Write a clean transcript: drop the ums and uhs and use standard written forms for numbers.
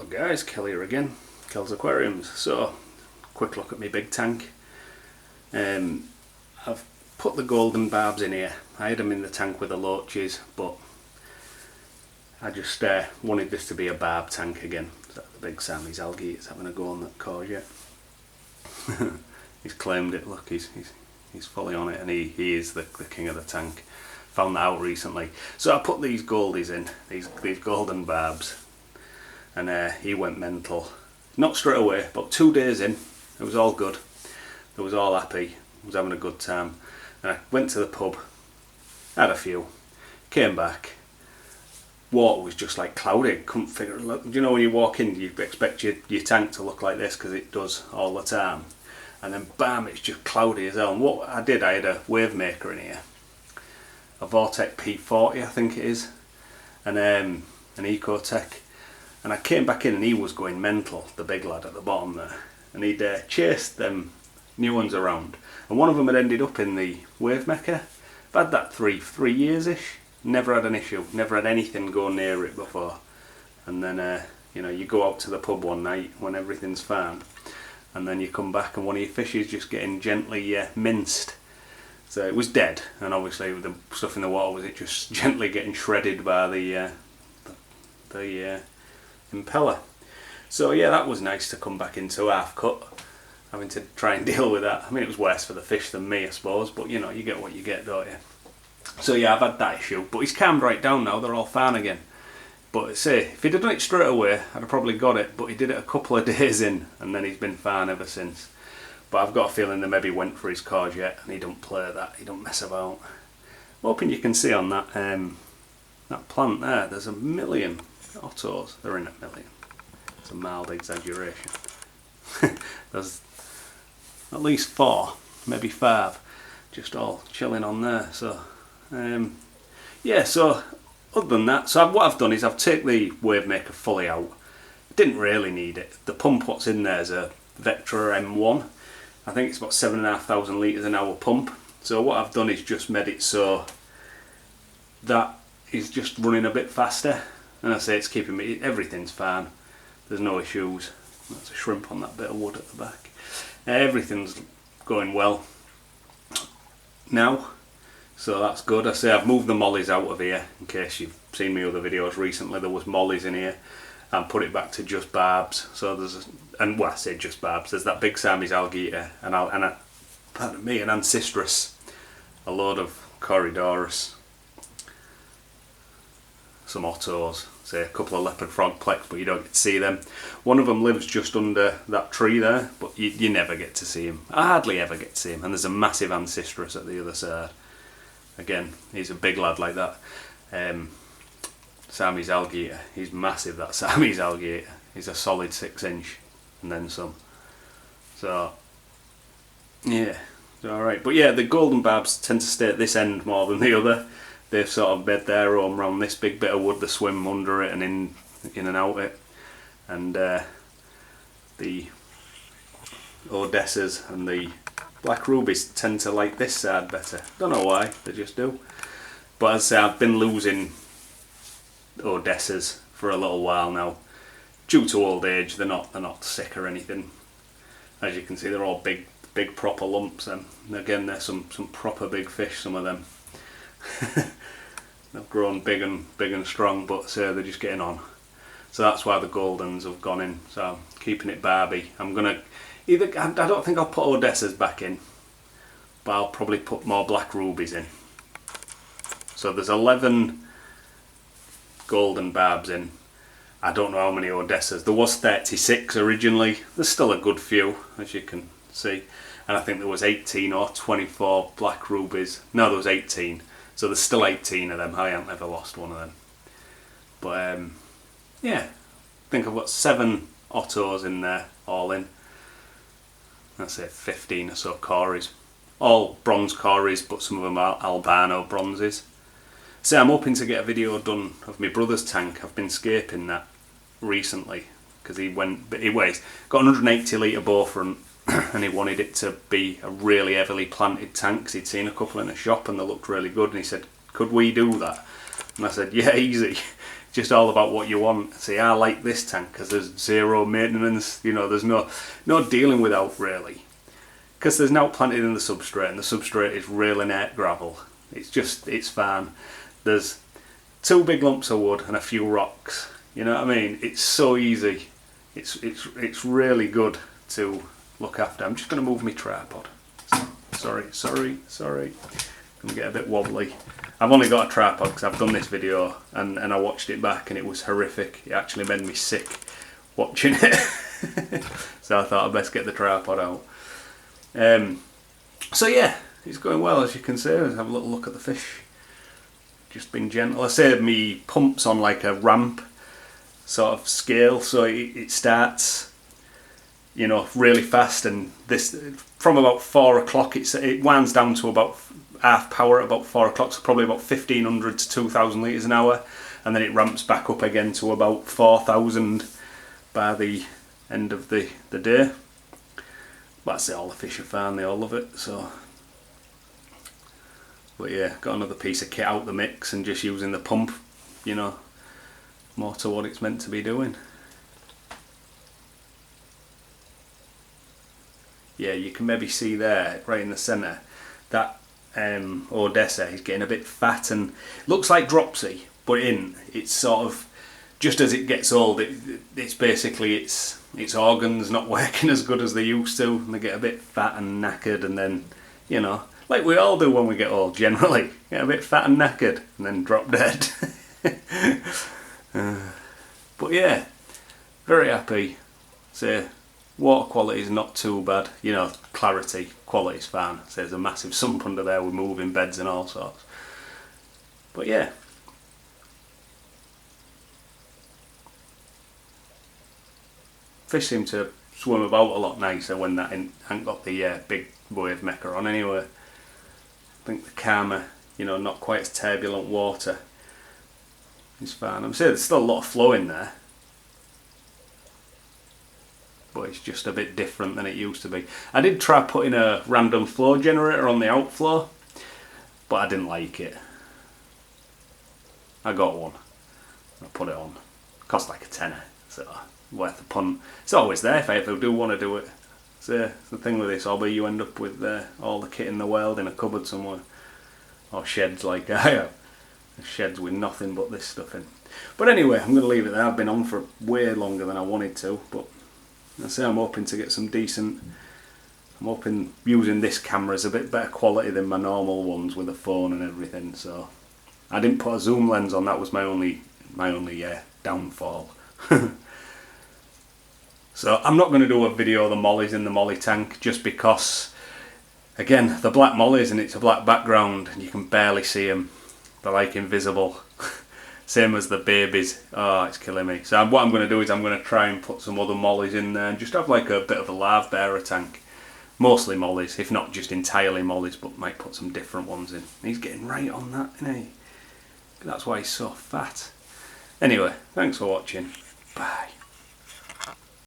What's up guys, Kelly here again, Kel's Aquariums. So, quick look at my big tank. I've put the golden barbs in here. I had them in the tank with the loaches, but I just wanted this to be a barb tank again. So the big Sammy's algae is having a go on that courgette. He's claimed it, look, he's fully on it, and he is the king of the tank. Found that out recently. So I put these goldies in, these golden barbs, and he went mental. Not straight away, but 2 days in, it was all good. They was all happy, was having a good time. And I went to the pub, had a few, came back. Water was just like cloudy, couldn't figure it out. You know, when you walk in, you expect your tank to look like this because it does all the time. And then bam, it's just cloudy as hell. And what I did, I had a wave maker in here, a Vortex P40 I think it is, and an Ecotech. And I came back in and he was going mental, the big lad at the bottom there. And he'd chased them new ones around. And one of them had ended up in the wave maker. I've had that three years-ish. Never had an issue, never had anything go near it before. And then, you know, you go out to the pub one night when everything's fine. And then you come back and one of your fish is just getting gently minced. So it was dead. And obviously with the stuff in the water, was it just gently getting shredded by the impeller. So yeah, that was nice to come back into half cut, having to try and deal with that. I mean, it was worse for the fish than me, I suppose, but you know, you get what you get, don't you? So yeah, I've had that issue, but he's calmed right down now, they're all fine again. But say, if he'd have done it straight away, I'd have probably got it, but he did it a couple of days in, and then he's been fine ever since. But I've got a feeling they maybe went for his courgette, and he don't play that, he don't mess about. I'm hoping you can see on that that plant there, there's a million ottos. They're in a million. It's a mild exaggeration. There's at least 4, maybe 5, just all chilling on there. So yeah, so other than that, so what I've done is I've taken the wave maker fully out. Didn't really need it. The pump what's in there is a Vectra M1. I think it's about 7,500 litres an hour pump. So what I've done is just made it so that is just running a bit faster. And I say it's keeping me, everything's fine. There's no issues. That's a shrimp on that bit of wood at the back. Everything's going well now. So that's good. I say I've moved the mollies out of here, in case you've seen my other videos recently. There was mollies in here, and put it back to just barbs. So there's, and well, I say just barbs. There's that big Siamese alligator, pardon me, an Ancistrus, a load of Corridorus, some ottos, say a couple of leopard frog plex, but you don't get to see them. One of them lives just under that tree there, but you never get to see him. I hardly ever get to see him. And there's a massive Ancistrus at the other side. Again, he's a big lad like that. Siamese alligator, he's massive, that Siamese alligator. He's a solid 6 inch and then some. So yeah, it's alright. But yeah, the golden barbs tend to stay at this end more than the other. They've sort of made their home around this big bit of wood. They swim under it and in and out it. And the Odessas and the black rubies tend to like this side better. Don't know why, they just do. But as I say, I've been losing Odessas for a little while now. Due to old age, they're not sick or anything. As you can see, they're all big proper lumps. And again, they're some proper big fish, some of them. They've grown big and strong, but they're just getting on. So that's why the goldens have gone in. So I'm keeping it Barbie. I'm gonna either, I don't think I'll put Odessas back in, but I'll probably put more black rubies in. So there's 11 golden barbs in. I don't know how many Odessas. There was 36 originally. There's still a good few, as you can see. And I think there was 18 or 24 black rubies. No, there was 18. So there's still 18 of them. I haven't ever lost one of them. But yeah, I think I've got 7 ottos in there, all in. Let's say 15 or so cories. All bronze cories, but some of them are albino bronzes. So I'm hoping to get a video done of my brother's tank. I've been scaping that recently because he weighs, got 180 litre bore front. And he wanted it to be a really heavily planted tank because he'd seen a couple in a shop and they looked really good, and he said, could we do that? And I said, yeah, easy. just all about what you want. See, I like this tank because there's zero maintenance, you know, there's no dealing with out really. Because there's now planted in the substrate, and the substrate is real inert gravel. It's fine. There's 2 big lumps of wood and a few rocks. You know what I mean? It's so easy. It's really good to look after. I'm just going to move my tripod. Sorry. Gonna get a bit wobbly. I've only got a tripod because I've done this video and I watched it back and it was horrific. It actually made me sick watching it. So I thought I'd best get the tripod out. So yeah, it's going well, as you can see. Let's have a little look at the fish. Just been gentle. I say me pump's on like a ramp sort of scale, so it starts, you know, really fast, and this from about 4 o'clock it winds down to about half power at about 4 o'clock, so probably about 1,500 to 2,000 litres an hour, and then it ramps back up again to about 4,000 by the end of the day. That's it, all the fish are fine, they all love it. So, but yeah, got another piece of kit out the mix and just using the pump, you know, more to what it's meant to be doing. Yeah, you can maybe see there, right in the centre, that Odessa is getting a bit fat and looks like dropsy, but it's sort of, just as it gets old, it's basically its organs not working as good as they used to, and they get a bit fat and knackered, and then, you know, like we all do when we get old generally, get a bit fat and knackered and then drop dead. But yeah, very happy. So water quality is not too bad, you know, clarity, quality is fine. So there's a massive sump under there with moving beds and all sorts. But yeah, fish seem to swim about a lot nicer when that ain't got the big wave maker on anyway. I think the calmer, you know, not quite as turbulent water is fine. I'm saying there's still a lot of flow in there, but it's just a bit different than it used to be. I did try putting a random flow generator on the outflow, but I didn't like it. I got one, I put it on, it cost like a tenner, so worth a punt. It's always there if I ever do want to do it. So the thing with this hobby, you end up with all the kit in the world in a cupboard somewhere, or sheds like I have. Sheds with nothing but this stuff in. But anyway, I'm going to leave it there. I've been on for way longer than I wanted to, but I say I'm hoping to get some decent. I'm hoping using this camera is a bit better quality than my normal ones with a phone and everything. So I didn't put a zoom lens on. That was my only downfall. So I'm not going to do a video of the mollies in the molly tank, just because, again, the black mollies and it's a black background and you can barely see them. They're like invisible. Same as the babies. Oh, it's killing me. So what I'm going to do is I'm going to try and put some other mollies in there and just have like a bit of a live bearer tank. Mostly mollies, if not just entirely mollies, but might put some different ones in. He's getting right on that, isn't he? That's why he's so fat. Anyway, thanks for watching. Bye.